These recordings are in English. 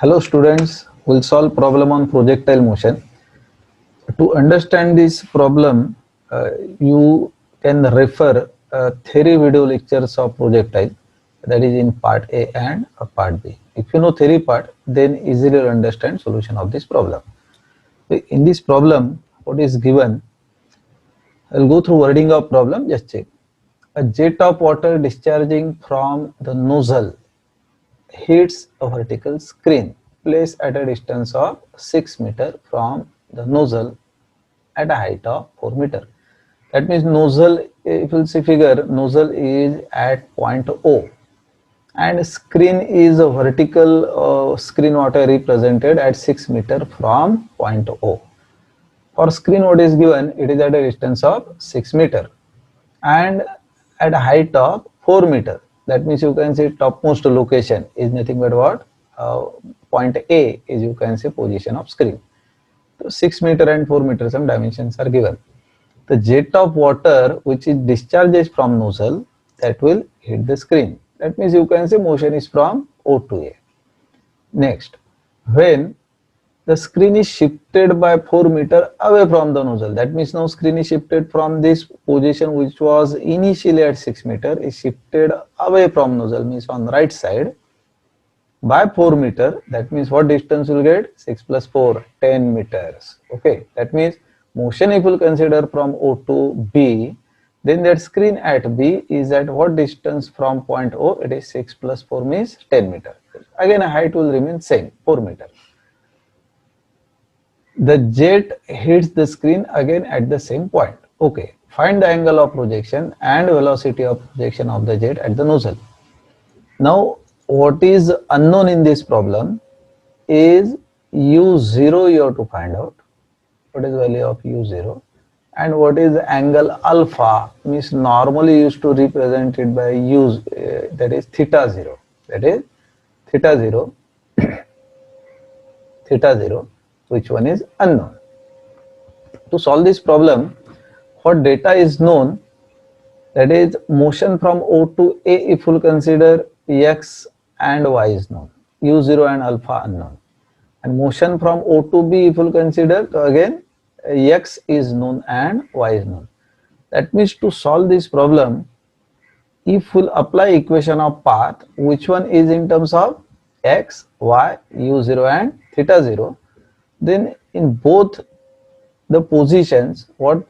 Hello students, we'll solve problem on projectile motion. To understand this problem, you can refer theory video lectures of projectile, that is in part A and part B. If you know theory part, then easily you'll understand solution of this problem. In this problem, what is given, I'll go through wording of problem, just check. A jet of water discharging from the nozzle hits a vertical screen placed at a distance of 6 meter from the nozzle at a height of 4 meter. That means nozzle, if you see figure, nozzle is at point O and screen is a vertical screen water represented at 6 meter from point O. For screen what is given, it is at a distance of 6 meter and at a height of 4 meter. That means you can say topmost location is nothing but what? Point A is, you can say, position of screen. So 6 meter and 4 meter some dimensions are given. The jet of water which is discharges from nozzle, that will hit the screen. That means you can say motion is from O to A. Next, when the screen is shifted by 4 meter away from the nozzle, that means now screen is shifted from this position which was initially at 6 meter, is shifted away from nozzle, means on the right side by 4 meter. That means what distance will get? 6 plus 4, 10 meters. Okay, that means motion if you consider from O to B, then that screen at B is at what distance from point O? It is 6 plus 4 means 10 meter. Again height will remain same, 4 meter. The jet hits the screen again at the same point. Okay, find the angle of projection and velocity of projection of the jet at the nozzle. Now what is unknown in this problem is u0 you have to find out. What is the value of u0 and what is the angle alpha, means normally used to represent it by u, that is theta 0, that is theta 0 theta 0, which one is unknown. To solve this problem, what data is known, that is motion from O to A if you consider x and y is known, u0 and alpha unknown, and motion from O to B if you consider, so again x is known and y is known. That means to solve this problem, if we'll apply equation of path, which one is in terms of x, y, u0 and theta 0, then in both the positions what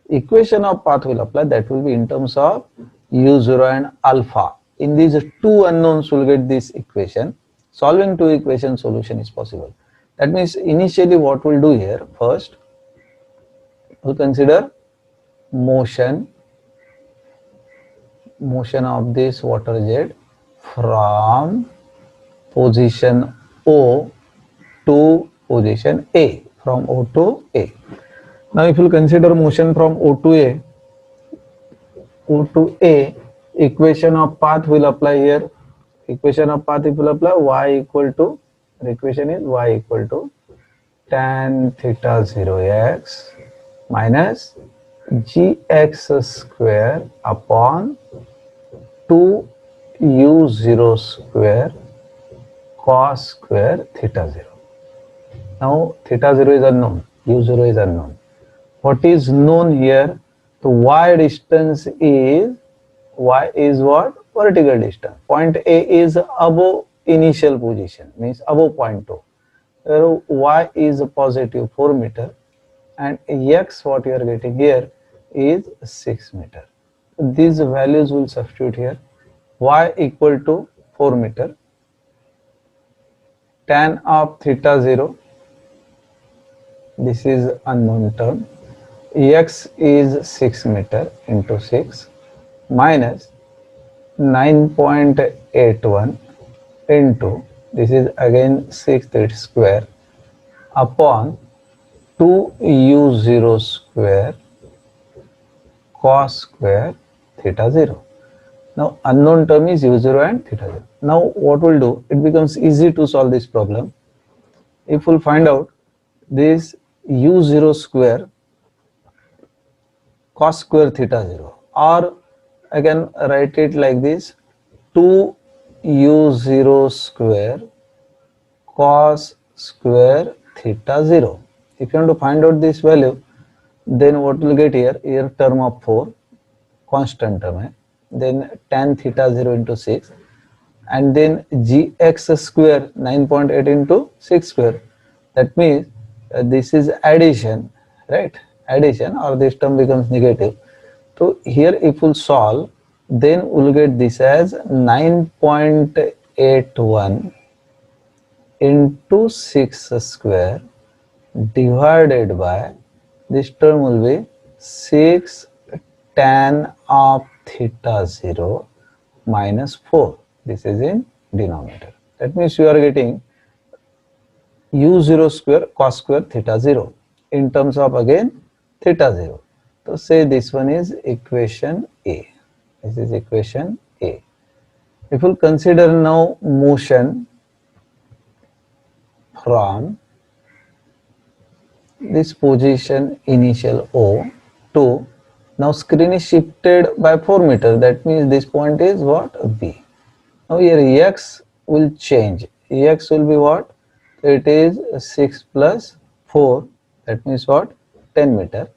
equation of path will apply, that will be in terms of u0 and alpha. In these two unknowns will get this equation. Solving two equation solution is possible. That means initially what we'll do here, first we'll consider motion of this water jet from position O to position A, from O to A. Now if you consider motion from O to A, equation of path will apply here. Equation of path if will apply, y equal to, the equation is y equal to tan theta 0x minus gx square upon 2u0 square cos square theta 0. Now theta 0 is unknown, u0 is unknown. What is known here? The y distance is, y is what? Vertical distance. Point A is above initial position, means above point O. Where y is a positive 4 meter and x what you are getting here is 6 meter. These values will substitute here. Y equal to 4 meter, tan of theta 0, this is unknown term, x is 6 meter into 6 minus 9.81 into, this is again 6 its square, upon 2u0 square cos square theta 0. Now unknown term is u0 and theta 0. Now what we'll do, it becomes easy to solve this problem. If we'll find out this u0 square cos square theta 0, or I can write it like this, 2u0 square cos square theta 0. If you want to find out this value, then what will get here? Here term of 4, constant term hai. Then tan theta 0 into 6, and then gx square 9.8 into 6 square. That means this is addition, right? Addition, or this term becomes negative. So here if we'll solve, then we'll get this as 9.81 into 6 square divided by, this term will be 6 tan of theta 0 minus 4. This is in denominator. That means you are getting u0 square cos square theta 0 in terms of again theta 0. So say this one is equation A. This is equation A. If we consider now motion from this position initial O to, now screen is shifted by 4 meter. That means this point is what? B. Now here x will change. X will be what? It is 6 plus 4. That means what? 10 meter.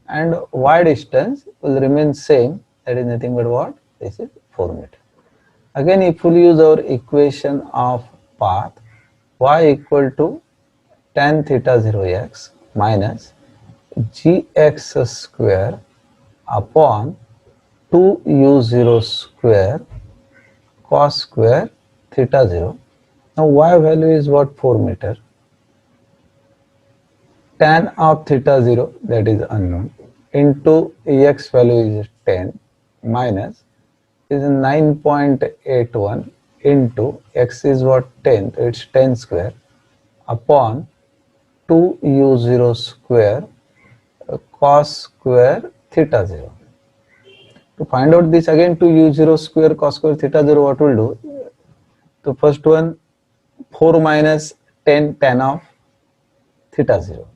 And y distance will remain same. That is nothing but what? This is 4 meter. Again, if we use our equation of path, y equal to tan theta 0x minus gx square upon 2u0 square cos square theta 0. Now y value is what? 4 meter. Tan of theta 0, that is unknown, into x value is 10 minus is 9.81 into x is what? 10, so it's 10 square upon 2u0 square cos square theta 0. To find out this again, 2u0 square cos square theta 0, what will do? The first one, 4 minus 10 tan of theta 0.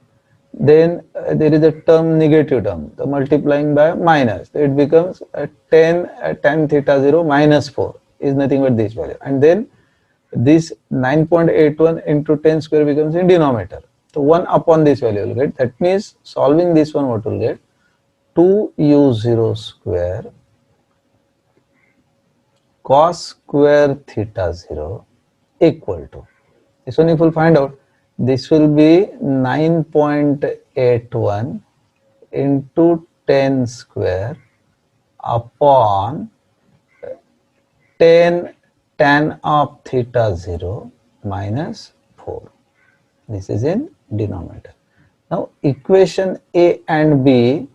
Then there is a term, negative term, the multiplying by minus, so it becomes 10 tan theta 0 minus 4 is nothing but this value, and then this 9.81 into 10 square becomes in denominator. So 1 upon this value will get. That means solving this one, what will get? 2u0 square cos square theta 0 equal to, this one if we will find out, this will be 9.81 into 10 square upon 10 tan of theta 0 minus 4. This is in denominator. Now equation A and B,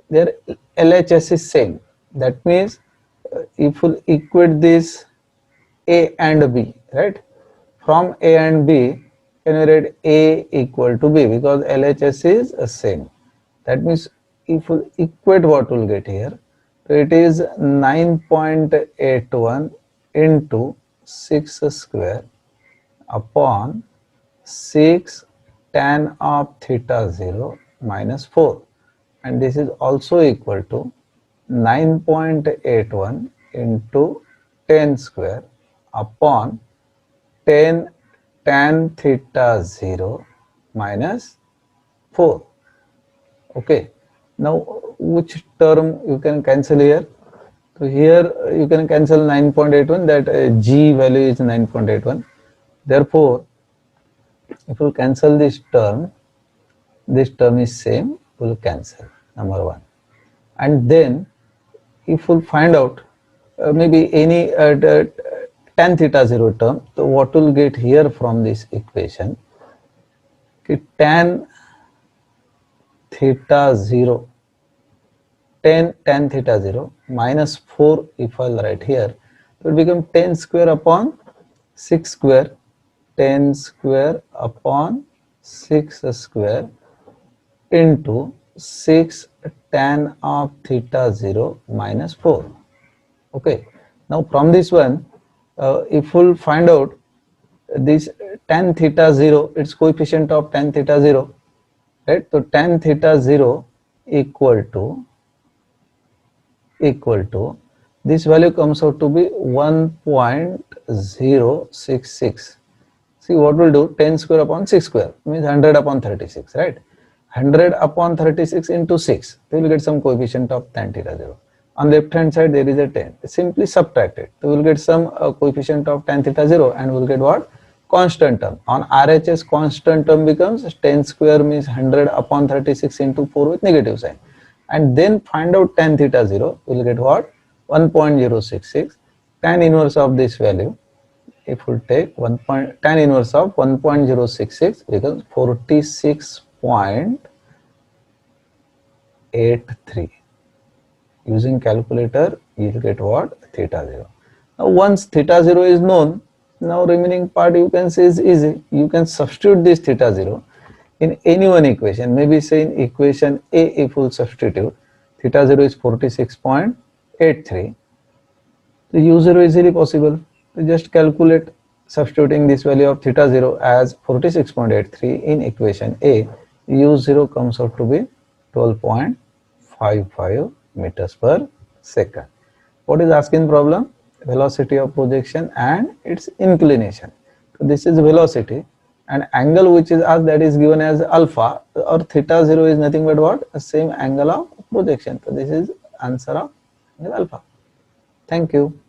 their LHS is same. That means if we equate this A and B, right? From A and B, can we write A equal to B, because LHS is same. That means if we equate, what we'll get here? So it is 9.81 into 6 square upon 6 tan of theta 0 minus 4, and this is also equal to 9.81 into 10 square upon 10 tan theta 0 minus 4. Okay. Now which term you can cancel here? So here you can cancel 9.81, that g value is 9.81. Therefore, if you cancel this term is same, we will cancel, number 1. And then if we find out maybe any tan theta 0 term, so what will get here from this equation? Okay, tan theta 0, tan theta 0 minus 4, if I will write here, it will become 10 square upon 6 square, 10 square upon 6 square into 6 tan of theta 0 minus 4. Okay. Now from this one, if we will find out this tan theta 0, its coefficient of tan theta 0, right? So tan theta 0 equal to this value comes out to be 1.066. See what we'll do, 10 square upon 6 square means 100 upon 36, right? 100 upon 36 into 6, we will get some coefficient of tan theta 0. On the left hand side there is a 10, simply subtract it. We will get some coefficient of tan theta 0 and we will get what? Constant term. On RHS, constant term becomes 10 square means 100 upon 36 into 4 with negative sign. And then find out tan theta 0, we will get what? 1.066. Tan inverse of this value, if we take tan inverse of 1.066 becomes 46.83. Using calculator, you will get what? Theta 0. Now once theta 0 is known, now remaining part you can say is easy. You can substitute this theta 0 in any one equation. Maybe say in equation A, if we substitute, theta 0 is 46.83. The u0 is easily possible. You just calculate substituting this value of theta 0 as 46.83 in equation A, u0 comes out to be 12.55 meters per second. What is asking problem? Velocity of projection and its inclination. So this is velocity, and angle which is asked, that is given as alpha, or theta 0 is nothing but what? The same angle of projection. So this is answer of angle alpha. Thank you.